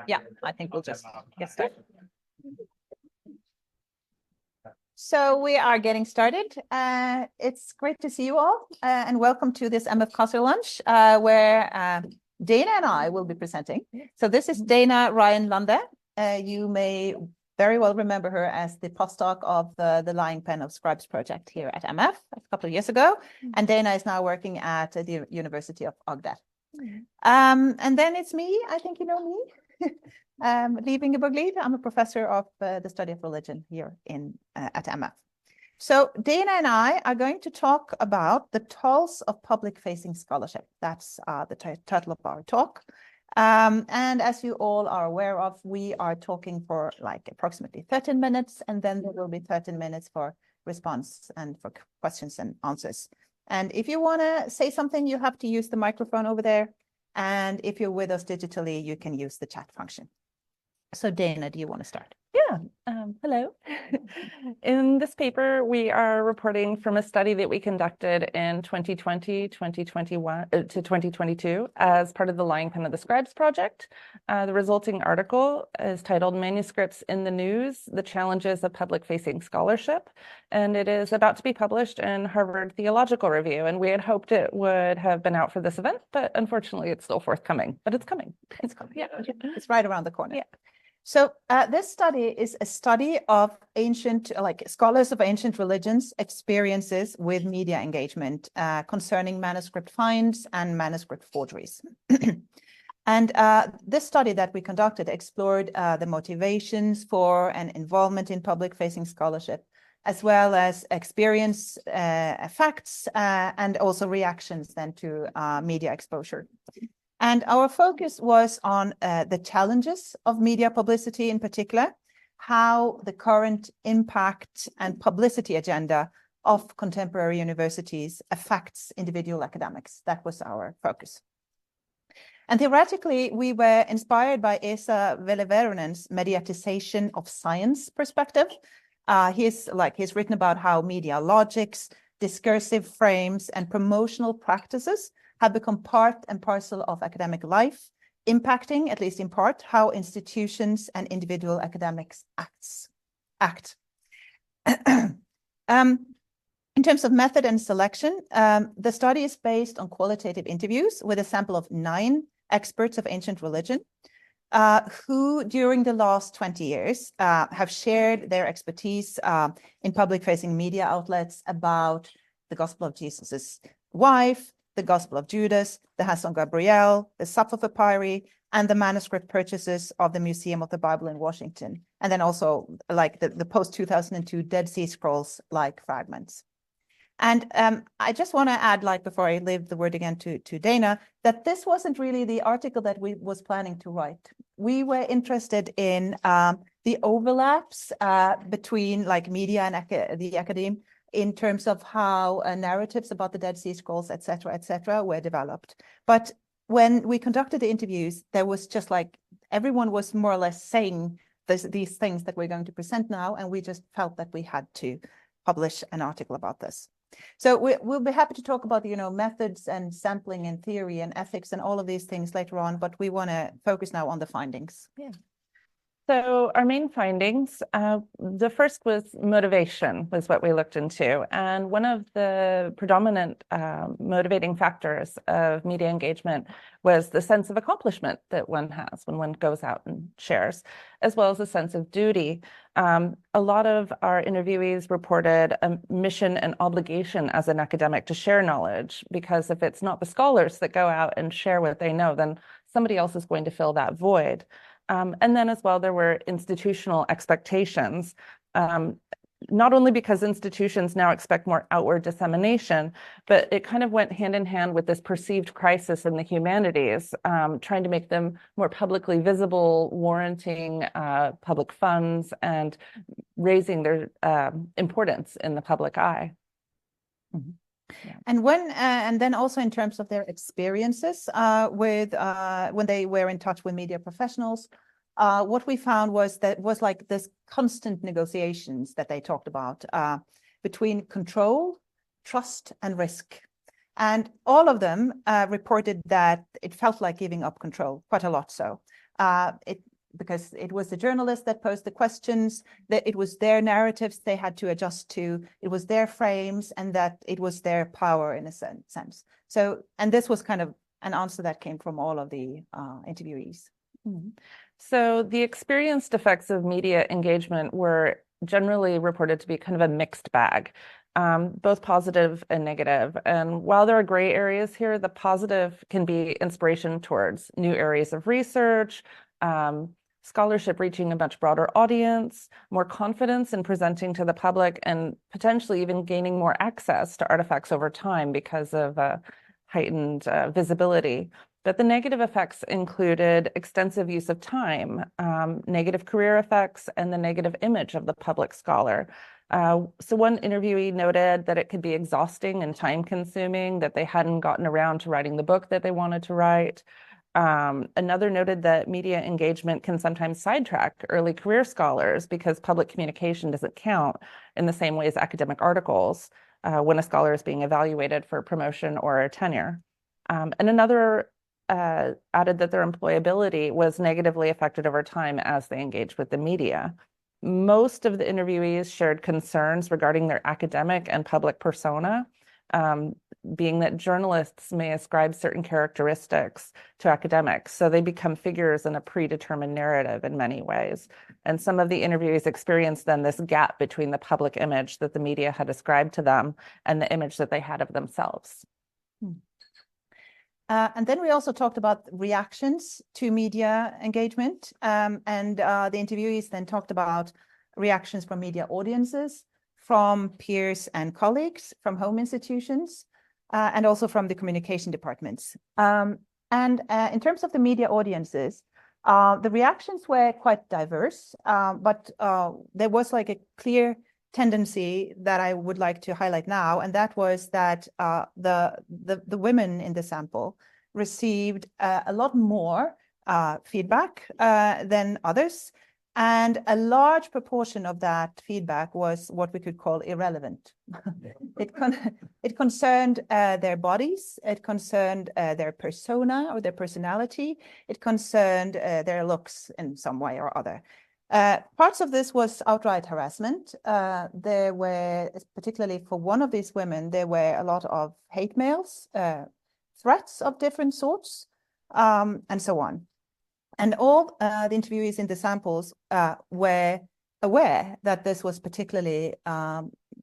Yeah, I think we'll just get started. So we are getting started. It's great to see you all, and welcome to this MF CASR lunch, where Dana and I will be presenting. So this is Dana Ryan Lande. You may very well remember her as the postdoc of the Lying Pen of Scribes project here at MF a couple of years ago. And Dana is now working at the University of Agder. And then it's me. I think you know me. Liv Ingeborg. I'm a professor of the study of religion here at MF. So Dana and I are going to talk about the tolls of public-facing scholarship. That's the title of our talk. And as you all are aware of, we are talking for like approximately 13 minutes, and then there will be 13 minutes for response and for questions and answers. And if you want to say something, you have to use the microphone over there. And if you're with us digitally, you can use the chat function. So Dana, do you want to start? Yeah, hello. In this paper, we are reporting from a study that we conducted in 2020, 2021 to 2022 as part of the Lying Pen of the Scribes project. The resulting article is titled Manuscripts in the News, the Challenges of Public-Facing Scholarship, and it is about to be published in Harvard Theological Review. And we had hoped it would have been out for this event, but unfortunately it's still forthcoming, but it's coming. It's coming. Yeah, it's right around the corner. Yeah. So this study is a study of ancient, like scholars of ancient religions' experiences with media engagement concerning manuscript finds and manuscript forgeries. And this study that we conducted explored the motivations for and involvement in public-facing scholarship, as well as experience facts and also reactions then to media exposure. And our focus was on the challenges of media publicity in particular, how the current impact and publicity agenda of contemporary universities affects individual academics. That was our focus. And theoretically, we were inspired by Esa Veliveronen's mediatization of science perspective. He's written about how media logics, discursive frames, and promotional practices have become part and parcel of academic life, impacting, at least in part, how institutions and individual academics act. In terms of method and selection, the study is based on qualitative interviews with a sample of 9 experts of ancient religion who, during the last 20 years, have shared their expertise in public-facing media outlets about the Gospel of Jesus's wife, the Gospel of Judas, the Hasson Gabriel, the Sappho Papyri, and the manuscript purchases of the Museum of the Bible in Washington, and then also like the post-2002 Dead Sea Scrolls like fragments. And I just want to add, like before I leave the word again to Dana, that this wasn't really the article that we was planning to write. We were interested in the overlaps between like media and the academe, in terms of how narratives about the Dead Sea Scrolls, et cetera, were developed. But when we conducted the interviews, there was just like, everyone was more or less saying these things that we're going to present now, and we just felt that we had to publish an article about this. So we'll be happy to talk about, methods and sampling and theory and ethics and all of these things later on, but we want to focus now on the findings. Yeah. So our main findings, the first was motivation, was what we looked into. And one of the predominant motivating factors of media engagement was the sense of accomplishment that one has when one goes out and shares, as well as a sense of duty. A lot of our interviewees reported a mission and obligation as an academic to share knowledge, because if it's not the scholars that go out and share what they know, then somebody else is going to fill that void. And then as well, there were institutional expectations, not only because institutions now expect more outward dissemination, but it kind of went hand in hand with this perceived crisis in the humanities, trying to make them more publicly visible, warranting public funds and raising their importance in the public eye. Mm-hmm. Yeah. And then also in terms of their experiences with when they were in touch with media professionals, what we found was like this constant negotiations that they talked about between control, trust, and risk. And all of them reported that it felt like giving up control, quite a lot so. Because it was the journalists that posed the questions, that it was their narratives they had to adjust to, it was their frames, and that it was their power in a sense. So, and this was kind of an answer that came from all of the interviewees. Mm-hmm. So the experienced effects of media engagement were generally reported to be kind of a mixed bag, both positive and negative. And while there are gray areas here, the positive can be inspiration towards new areas of research, scholarship reaching a much broader audience, more confidence in presenting to the public, and potentially even gaining more access to artifacts over time because of heightened visibility. But the negative effects included extensive use of time, negative career effects, and the negative image of the public scholar. So one interviewee noted that it could be exhausting and time-consuming, that they hadn't gotten around to writing the book that they wanted to write. Another noted that media engagement can sometimes sidetrack early career scholars because public communication doesn't count in the same way as academic articles when a scholar is being evaluated for promotion or tenure. And another added that their employability was negatively affected over time as they engaged with the media. Most of the interviewees shared concerns regarding their academic and public persona, being that journalists may ascribe certain characteristics to academics, so they become figures in a predetermined narrative in many ways. And some of the interviewees experienced then this gap between the public image that the media had ascribed to them and the image that they had of themselves. And then we also talked about reactions to media engagement. The interviewees then talked about reactions from media audiences, from peers and colleagues, from home institutions, and also from the communication departments. In terms of the media audiences, the reactions were quite diverse, but there was like a clear tendency that I would like to highlight now, and that was that the women in the sample received a lot more feedback than others, and a large proportion of that feedback was what we could call irrelevant. It concerned their bodies, it concerned their persona or their personality, it concerned their looks in some way or other. Parts of this was outright harassment. There were, particularly for one of these women, there were a lot of hate mails, threats of different sorts, and so on. And all the interviewees in the samples were aware that this was particularly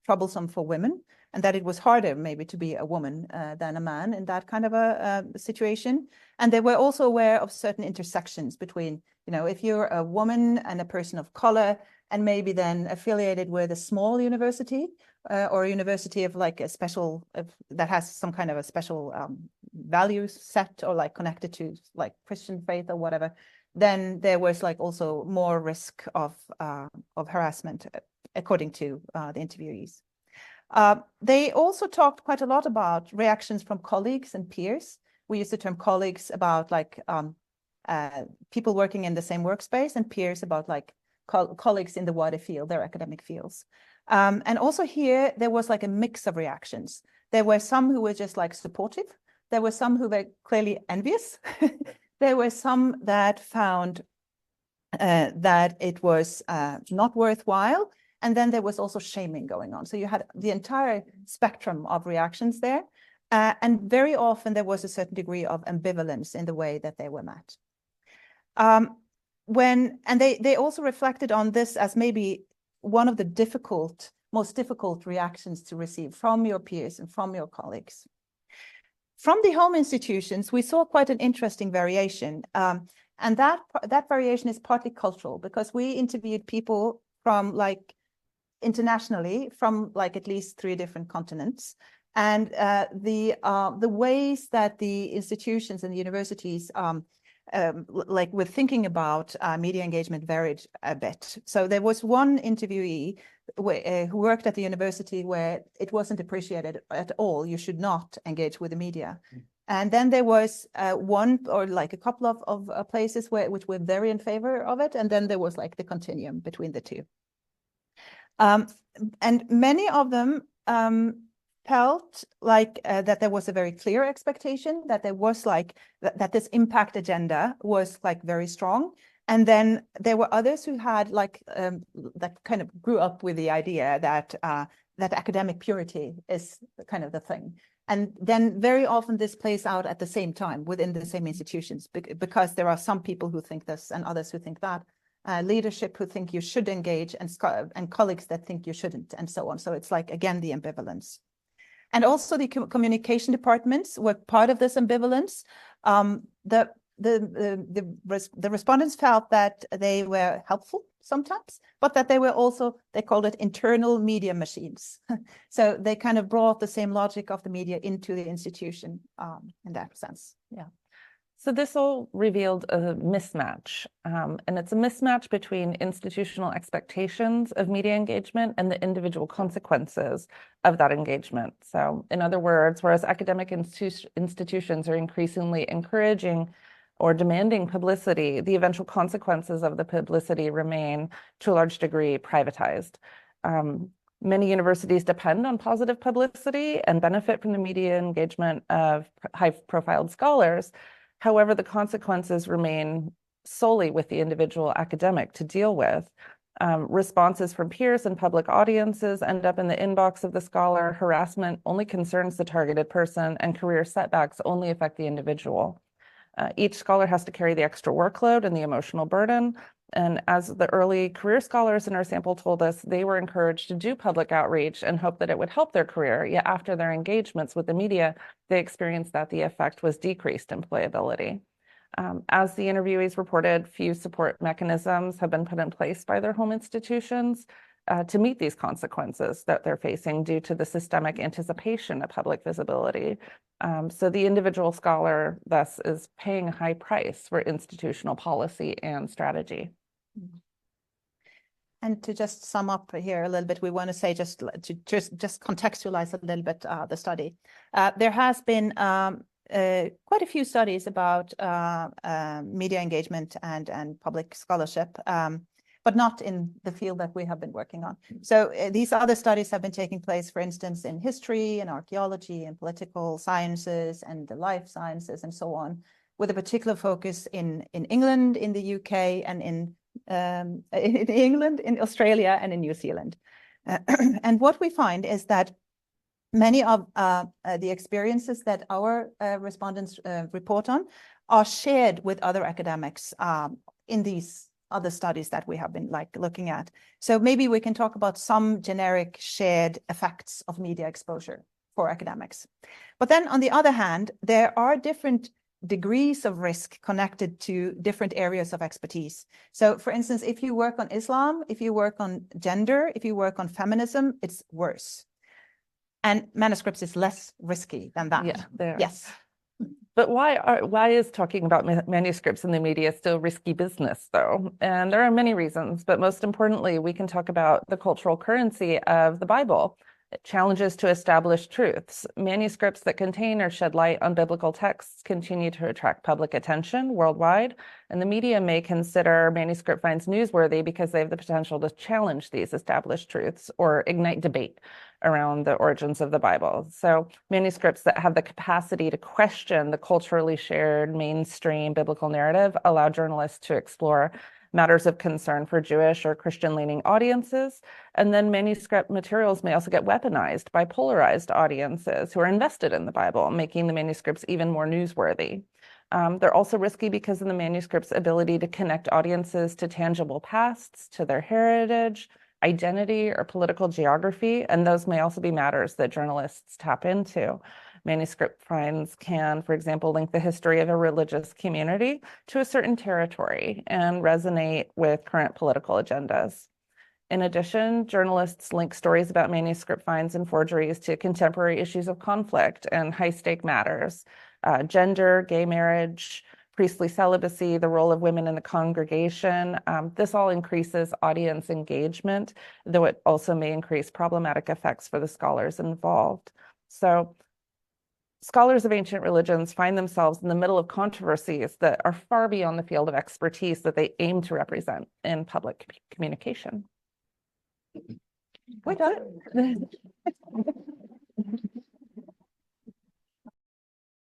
troublesome for women, and that it was harder maybe to be a woman than a man in that kind of a situation. And they were also aware of certain intersections between, you know, if you're a woman and a person of color, and maybe then affiliated with a small university or a university of like a special, that has some kind of a special value set or like connected to like Christian faith or whatever, then there was like also more risk of harassment according to the interviewees. They also talked quite a lot about reactions from colleagues and peers. We use the term colleagues about like people working in the same workspace, and peers about like colleagues in the wider field, their academic fields. And also here, there was like a mix of reactions. There were some who were just like supportive. There were some who were clearly envious. There were some that found that it was not worthwhile. And then there was also shaming going on. So you had the entire spectrum of reactions there. And very often there was a certain degree of ambivalence in the way that they were met. They also reflected on this as maybe one of the most difficult reactions to receive from your peers and from your colleagues. From the home institutions, we saw quite an interesting variation. And that variation is partly cultural, because we interviewed people from like internationally from like at least 3 different continents. And the ways that the institutions and the universities like with thinking about media engagement varied a bit. So there was one interviewee who worked at the university where it wasn't appreciated at all. You should not engage with the media. And then there was one or like a couple of places which were very in favor of it. And then there was like the continuum between the two. And many of them felt like that there was a very clear expectation that there was like that this impact agenda was like very strong. And then there were others who had like that kind of grew up with the idea that that academic purity is kind of the thing. And then very often this plays out at the same time within the same institutions, because there are some people who think this and others who think that. Leadership who think you should engage, and colleagues that think you shouldn't, and so on. So it's like, again, the ambivalence. And also the communication departments were part of this ambivalence. The respondents felt that they were helpful sometimes, but that they were also, they called it internal media machines. So they kind of brought the same logic of the media into the institution in that sense. Yeah. So this all revealed a mismatch, and it's a mismatch between institutional expectations of media engagement and the individual consequences of that engagement. So in other words, whereas academic institutions are increasingly encouraging or demanding publicity, the eventual consequences of the publicity remain to a large degree privatized. Many universities depend on positive publicity and benefit from the media engagement of high-profile scholars. However, the consequences remain solely with the individual academic to deal with. Responses from peers and public audiences end up in the inbox of the scholar. Harassment only concerns the targeted person, and career setbacks only affect the individual. Each scholar has to carry the extra workload and the emotional burden. And as the early career scholars in our sample told us, they were encouraged to do public outreach and hope that it would help their career. Yet after their engagements with the media, they experienced that the effect was decreased employability. As the interviewees reported, few support mechanisms have been put in place by their home institutions to meet these consequences that they're facing due to the systemic anticipation of public visibility. So the individual scholar thus is paying a high price for institutional policy and strategy. And to just sum up here a little bit, we want to say just contextualize a little bit the study. There has been quite a few studies about media engagement and public scholarship, but not in the field that we have been working on. So these other studies have been taking place, for instance, in history and archaeology and political sciences and the life sciences and so on, with a particular focus in England, in the UK, and in England, in Australia, and in New Zealand. And what we find is that many of the experiences that our respondents report on are shared with other academics in these other studies that we have been looking at. So maybe we can talk about some generic shared effects of media exposure for academics. But then on the other hand, there are different degrees of risk connected to different areas of expertise. So for instance, if you work on Islam, if you work on gender, if you work on feminism, it's worse. And manuscripts is less risky than that. Yeah, yes. But why is talking about manuscripts in the media still risky business, though? And there are many reasons, but most importantly, we can talk about the cultural currency of the Bible. It challenges to establish truths. Manuscripts that contain or shed light on biblical texts continue to attract public attention worldwide, and the media may consider manuscript finds newsworthy because they have the potential to challenge these established truths or ignite debate around the origins of the Bible. So manuscripts that have the capacity to question the culturally shared mainstream biblical narrative allow journalists to explore matters of concern for Jewish or Christian-leaning audiences. And then manuscript materials may also get weaponized by polarized audiences who are invested in the Bible, making the manuscripts even more newsworthy. They're also risky because of the manuscript's ability to connect audiences to tangible pasts, to their heritage, identity, or political geography, and those may also be matters that journalists tap into. Manuscript finds can, for example, link the history of a religious community to a certain territory and resonate with current political agendas. In addition, journalists link stories about manuscript finds and forgeries to contemporary issues of conflict and high-stake matters, gender, gay marriage, priestly celibacy, the role of women in the congregation. This all increases audience engagement, though it also may increase problematic effects for the scholars involved. So scholars of ancient religions find themselves in the middle of controversies that are far beyond the field of expertise that they aim to represent in public communication. We're done.